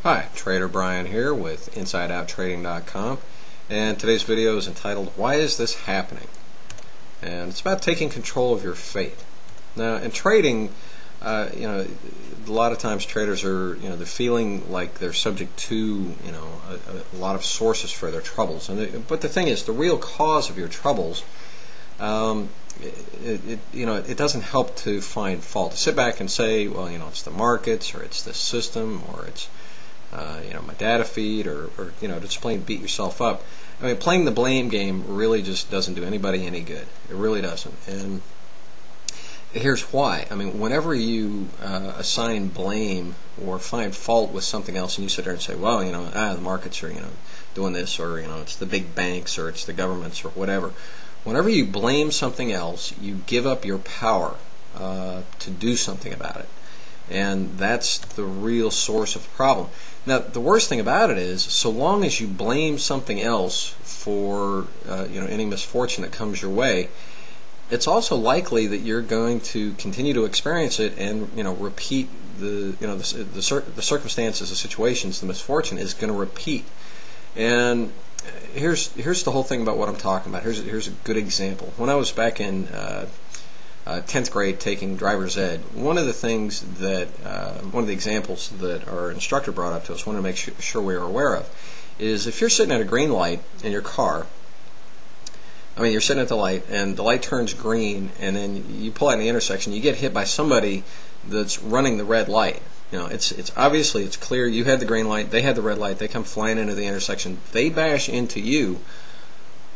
Hi, Trader Brian here with InsideOutTrading.com, and today's video is entitled "Why is this happening?" And it's about taking control of your fate. Now, in trading, a lot of times traders are, they're feeling like they're subject to, a lot of sources for their troubles. But the thing is, the real cause of your troubles, it doesn't help to find fault. To sit back and say, well, it's the markets, or it's the system, or it's my data feed, or just plain beat yourself up. I mean, playing the blame game really just doesn't do anybody any good. It really doesn't. And here's why. I mean, whenever you assign blame or find fault with something else, and you sit there and say, well, the markets are, doing this, or it's the big banks, or it's the governments, or whatever. Whenever you blame something else, you give up your power to do something about it. And that's the real source of the problem. Now, the worst thing about it is, so long as you blame something else for any misfortune that comes your way, it's also likely that you're going to continue to experience it and repeat the circumstances, the situations, the misfortune is going to repeat. And here's the whole thing about what I'm talking about. Here's a good example. When I was back in 10th grade taking driver's ed, one of the examples that our instructor brought up to us, wanted to make sure we were aware of, is if you're sitting at a green light in your car, you're sitting at the light and the light turns green, and then you pull out in the intersection, you get hit by somebody that's running the red light. It's obviously, it's clear you had the green light, they had the red light, they come flying into the intersection, they bash into you.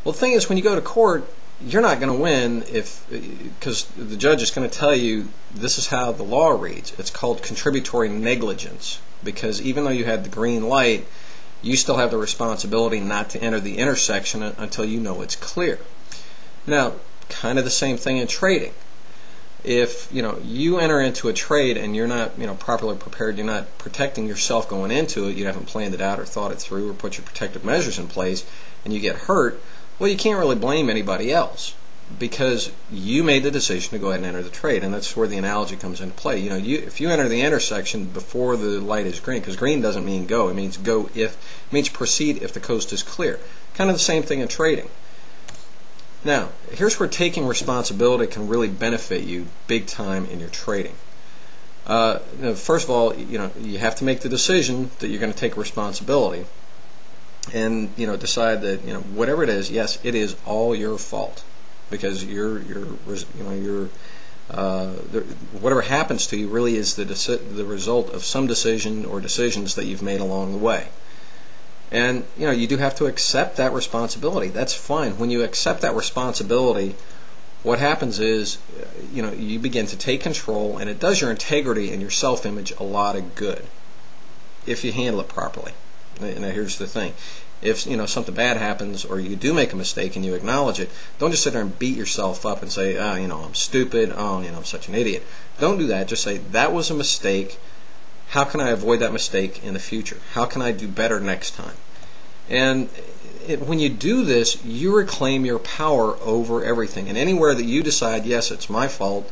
Well, the thing is, when you go to court, you're not going to win because the judge is going to tell you this is how the law reads. It's called contributory negligence, because even though you had the green light, you still have the responsibility not to enter the intersection until you know it's clear. Now, kind of the same thing in trading. If you enter into a trade and you're not properly prepared, you're not protecting yourself going into it, you haven't planned it out or thought it through or put your protective measures in place, and you get hurt, well, you can't really blame anybody else, because you made the decision to go ahead and enter the trade, and that's where the analogy comes into play. If you enter the intersection before the light is green, because green doesn't mean go, it means proceed if the coast is clear. Kind of the same thing in trading. Now, here's where taking responsibility can really benefit you big time in your trading. First of all, you have to make the decision that you're going to take responsibility, and decide that whatever it is, yes, it is all your fault, because whatever happens to you really is the result of some decision or decisions that you've made along the way. And you do have to accept that responsibility. That's fine. When you accept that responsibility, what happens is you begin to take control, and it does your integrity and your self-image a lot of good if you handle it properly. Now, here's the thing. If something bad happens, or you do make a mistake and you acknowledge it, don't just sit there and beat yourself up and say, I'm stupid, I'm such an idiot. Don't do that. Just say, that was a mistake. How can I avoid that mistake in the future? How can I do better next time? And when you do this, you reclaim your power over everything. And anywhere that you decide, yes, it's my fault,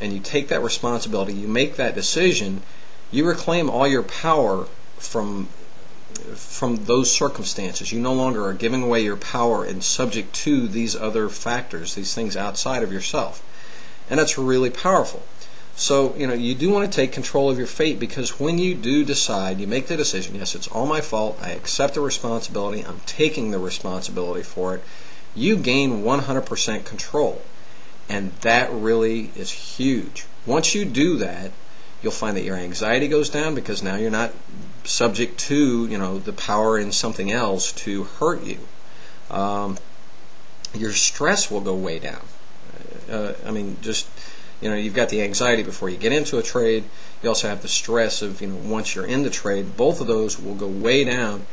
and you take that responsibility, you make that decision, you reclaim all your power from those circumstances. You no longer are giving away your power and subject to these other factors, these things outside of yourself. And that's really powerful. So, you do want to take control of your fate, because when you do decide, you make the decision, yes, it's all my fault, I accept the responsibility, I'm taking the responsibility for it, you gain 100% control. And that really is huge. Once you do that, you'll find that your anxiety goes down, because now you're not subject to the power in something else to hurt you. Your stress will go way down. You've got the anxiety before you get into a trade. You also have the stress of once you're in the trade. Both of those will go way down.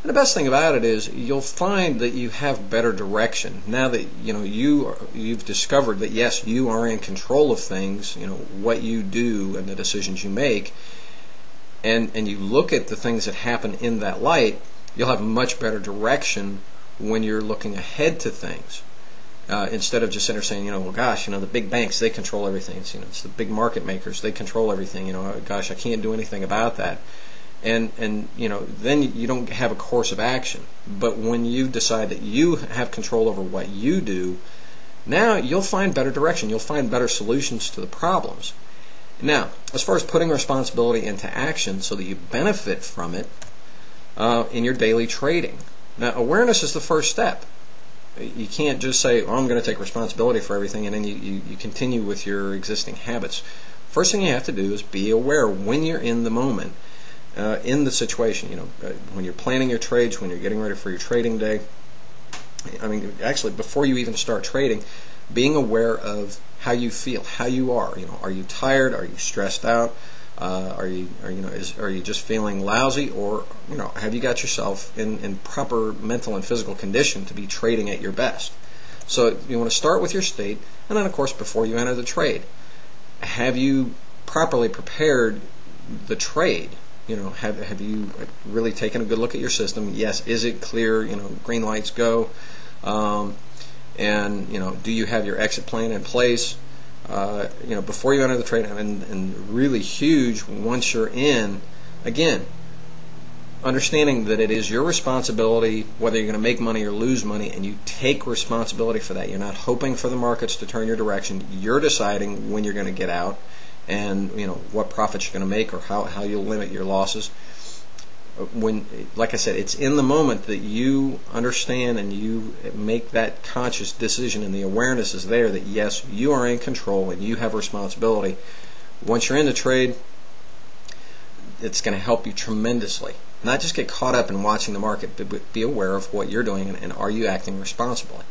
And the best thing about it is you'll find that you have better direction now that you've discovered that yes, you are in control of things. What you do and the decisions you make. And you look at the things that happen in that light, you'll have much better direction when you're looking ahead to things. Instead of just sitting there saying, well, gosh, the big banks, they control everything. It's the big market makers, they control everything. Gosh, I can't do anything about that. and then you don't have a course of action. But when you decide that you have control over what you do, now you'll find better direction. You'll find better solutions to the problems. Now, as far as putting responsibility into action so that you benefit from it in your daily trading. Now, awareness is the first step. You can't just say, oh, I'm going to take responsibility for everything, and then you continue with your existing habits. First thing you have to do is be aware when you're in the moment, in the situation. When you're planning your trades, when you're getting ready for your trading day. Actually, before you even start trading, being aware of how you feel, how you are. Are you tired? Are you stressed out? Are you just feeling lousy, or have you got yourself in proper mental and physical condition to be trading at your best? So you want to start with your state, and then of course before you enter the trade, have you properly prepared the trade? Have you really taken a good look at your system? Yes, is it clear? Green lights go. And do you have your exit plan in place? Before you enter the trade, and really huge once you're in, again, understanding that it is your responsibility whether you're going to make money or lose money, and you take responsibility for that. You're not hoping for the markets to turn your direction. You're deciding when you're going to get out, and what profits you're going to make, or how you'll limit your losses. Like I said, it's in the moment that you understand and you make that conscious decision, and the awareness is there that yes, you are in control and you have responsibility. Once you're in the trade, it's going to help you tremendously. Not just get caught up in watching the market, but be aware of what you're doing, and are you acting responsibly.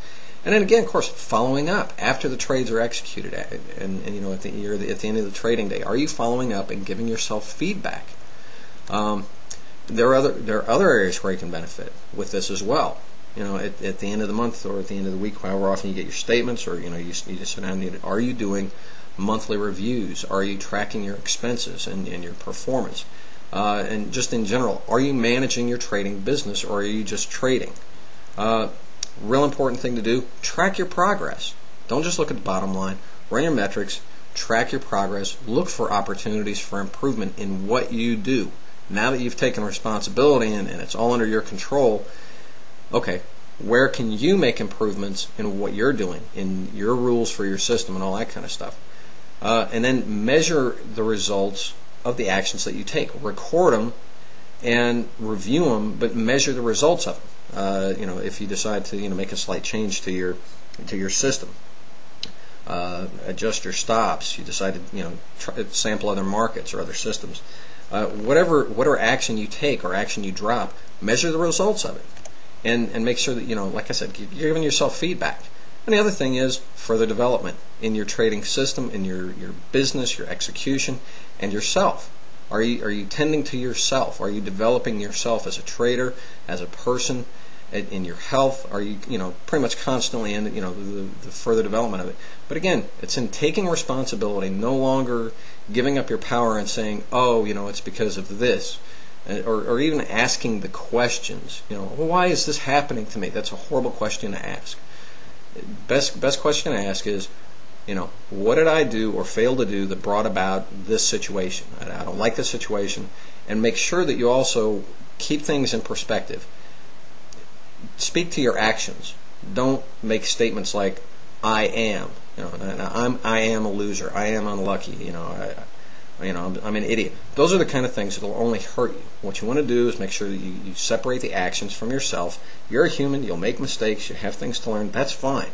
And then again, of course, following up after the trades are executed, and at the end of the trading day, are you following up and giving yourself feedback? There are other areas where you can benefit with this as well. At the end of the month or at the end of the week, however often you get your statements, or you just sit down and are you doing monthly reviews? Are you tracking your expenses and your performance? And just in general, are you managing your trading business, or are you just trading? Real important thing to do: track your progress. Don't just look at the bottom line. Run your metrics. Track your progress. Look for opportunities for improvement in what you do. Now that you've taken responsibility and it's all under your control, okay, where can you make improvements in what you're doing, in your rules for your system and all that kind of stuff? And then measure the results of the actions that you take. Record them and review them, but measure the results of them. If you decide to make a slight change to your system, adjust your stops, you decide to sample other markets or other systems. Whatever action you take or action you drop, measure the results of it, and make sure that like I said, you're giving yourself feedback. And the other thing is further development in your trading system, in your business, your execution, and yourself. Are you tending to yourself? Are you developing yourself as a trader, as a person, in your health? Are you pretty much constantly in the further development of it? But again, it's in taking responsibility, no longer giving up your power and saying, oh, it's because of this, or even asking the questions. Well, why is this happening to me? That's a horrible question to ask. Best question to ask is, what did I do or fail to do that brought about this situation? I don't like this situation. And make sure that you also keep things in perspective. Speak to your actions. Don't make statements like, I am. I am a loser. I am unlucky. I'm an idiot. Those are the kind of things that will only hurt you. What you want to do is make sure that you separate the actions from yourself. You're a human. You'll make mistakes. You have things to learn. That's fine.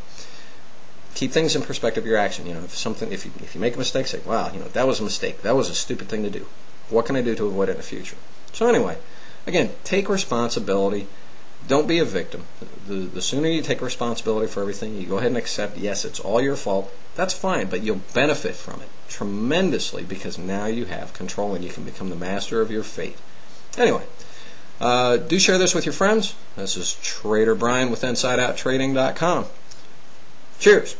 Keep things in perspective. Your action. If you make a mistake, say, wow, that was a mistake. That was a stupid thing to do. What can I do to avoid it in the future? So anyway, again, take responsibility. Don't be a victim. The sooner you take responsibility for everything, you go ahead and accept, yes, it's all your fault, that's fine, but you'll benefit from it tremendously, because now you have control and you can become the master of your fate. Anyway, do share this with your friends. This is Trader Brian with InsideOutTrading.com. Cheers.